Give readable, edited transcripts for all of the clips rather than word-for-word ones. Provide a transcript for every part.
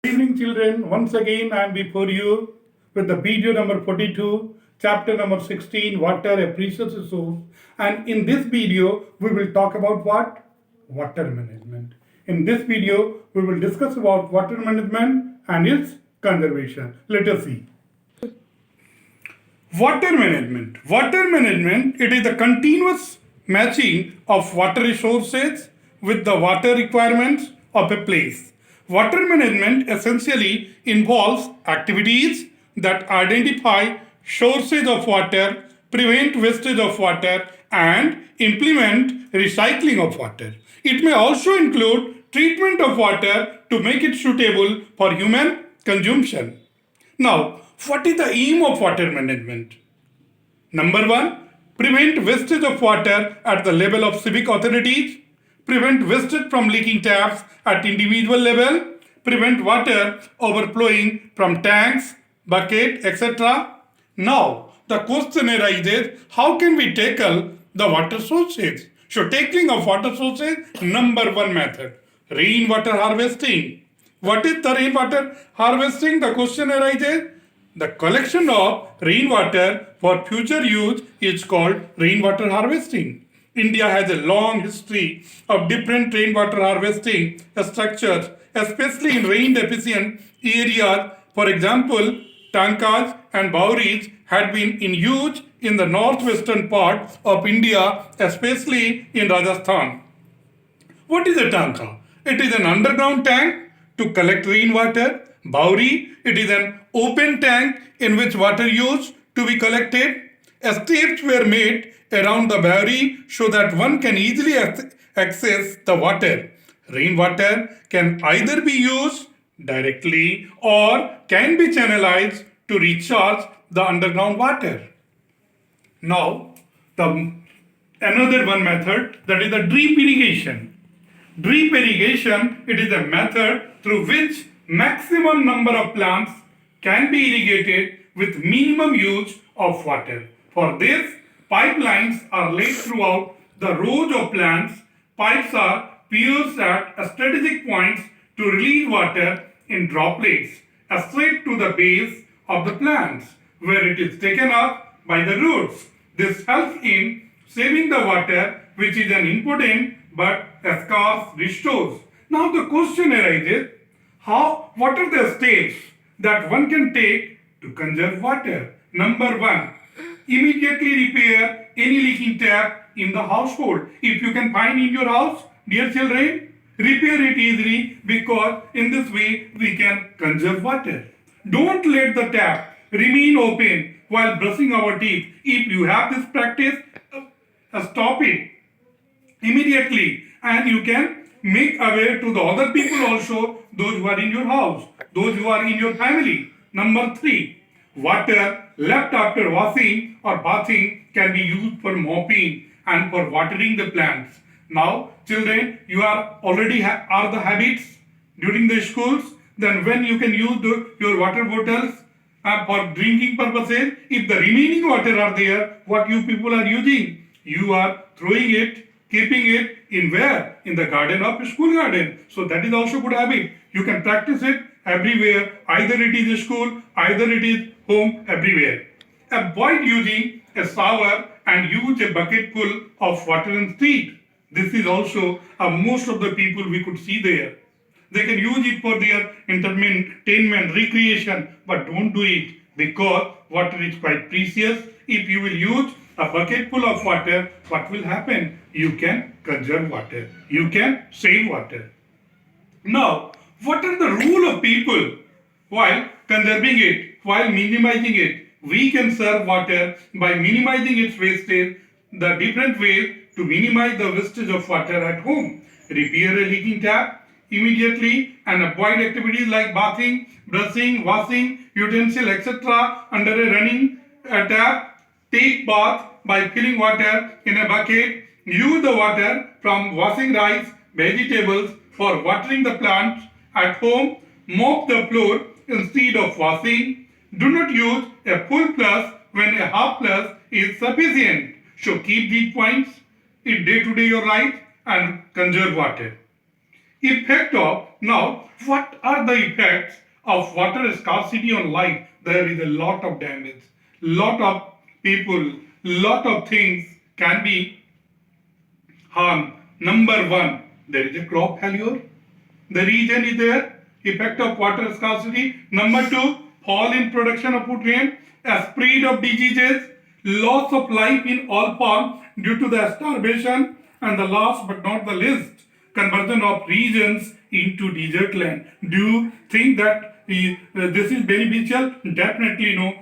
Good evening, children. Once again, I am before you with the video number 42, chapter number 16, Water, a Precious Resource. And in this video, we will talk about what? Water management. In this video, we will discuss about water management and its conservation. Let us see. Water management. Water management, it is the continuous matching of water resources with the water requirements of a place. Water management essentially involves activities that identify sources of water, prevent wastage of water, and implement recycling of water. It may also include treatment of water to make it suitable for human consumption. Now, what is the aim of water management? Number one, prevent wastage of water at the level of civic authorities, prevent wastage from leaking taps at individual level, prevent water overflowing from tanks, bucket, etc. Now, the question arises, how can we tackle the water sources? So, tackling of water sources, number one method, rainwater harvesting. What is the rainwater harvesting? The question arises. The collection of rainwater for future use is called rainwater harvesting. India has a long history of different rainwater harvesting structures, especially in rain deficient areas. For example, tankas and bowries had been in use in the northwestern part of India, especially in Rajasthan. What is a tanka? It is an underground tank to collect rainwater. Bowri, it is an open tank in which water used to be collected. Steps were made around the Bowri so that one can easily access the water. Rainwater can either be used directly or can be channelized to recharge the underground water. Now, the another one method, that is the drip irrigation. Drip irrigation, it is a method through which maximum number of plants can be irrigated with minimum use of water. For this, pipelines are laid throughout the rows of plants. Pipes are pierced at strategic points to release water in droplets straight to the base of the plants, where it is taken up by the roots. This helps in saving the water, which is an important but scarce resource. Now the question arises, what are the steps that one can take to conserve water? Number one, immediately repair any leaking tap in the household. If you can find in your house, dear children, repair it easily, because in this way we can conserve water. Don't let the tap remain open while brushing our teeth. If you have this practice, stop it immediately, and you can make aware to the other people also, those who are in your house, those who are in your family. Number three, water left after washing or bathing can be used for mopping and for watering the plants. Now, children, you are already are the habits during the schools. Then when you can use your water bottles for drinking purposes, if the remaining water are there, what you people are using, you are throwing it, keeping it in where? In the garden of school garden. So that is also good habit. You can practice it everywhere. Either it is school, either it is home, everywhere. Avoid using a shower and use a bucket full of water instead. This is also most of the people we could see there. They can use it for their entertainment, recreation, but don't do it, because water is quite precious. If you will use a bucket full of water, what will happen? You can conserve water. You can save water. Now, what are the rule of people while conserving it, while minimizing it? We can serve water by minimizing its wastage. The different ways to minimize the wastage of water at home: repair a leaking tap immediately and avoid activities like bathing, brushing, washing, utensil, etc. under a running tap. Take bath by filling water in a bucket. Use the water from washing rice, vegetables for watering the plants at home. Mop the floor instead of washing. Do not use a full plus when a half plus is sufficient. So keep these points in day-to-day your life and conserve water. Effect of now, what are the effects of water scarcity on life? There is a lot of damage, lot of people, lot of things can be harmed. Number one, there is a crop failure. The reason is there, effect of water scarcity. Number two, fall in production of nutrient, a spread of diseases, loss of life in all forms due to the starvation, and the last but not the least, conversion of regions into desert land. Do you think that this is beneficial? Definitely no.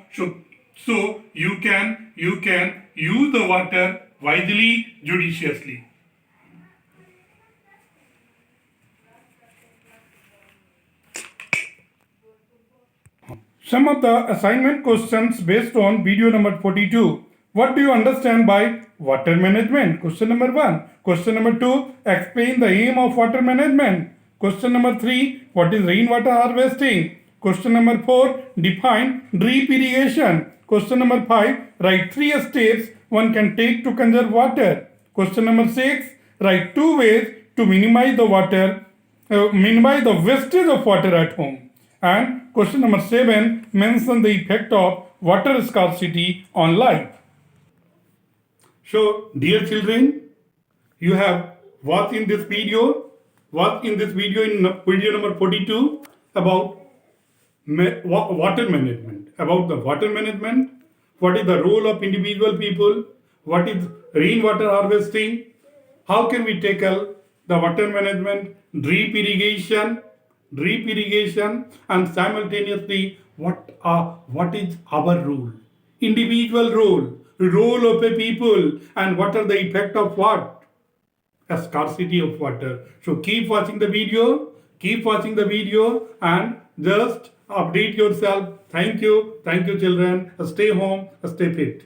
So you can use the water wisely, judiciously. Some of the assignment questions based on video number 42. What do you understand by water management? Question number 1. Question number 2. Explain the aim of water management. Question number 3. What is rainwater harvesting? Question number 4. Define drip irrigation. Question number 5. Write 3 steps one can take to conserve water. Question number 6. Write 2 ways to minimize the wastage of water at home. And question number 7, mention the effect of water scarcity on life. So, dear children, you have watched in this video in video number 42 about water management. About the water management, what is the role of individual people, what is rainwater harvesting, how can we tackle the water management, drip irrigation, and simultaneously what is our role, individual role of a people, and what are the effect of what, a scarcity of water. So keep watching the video, and just update yourself. Thank you children. Stay home, stay fit.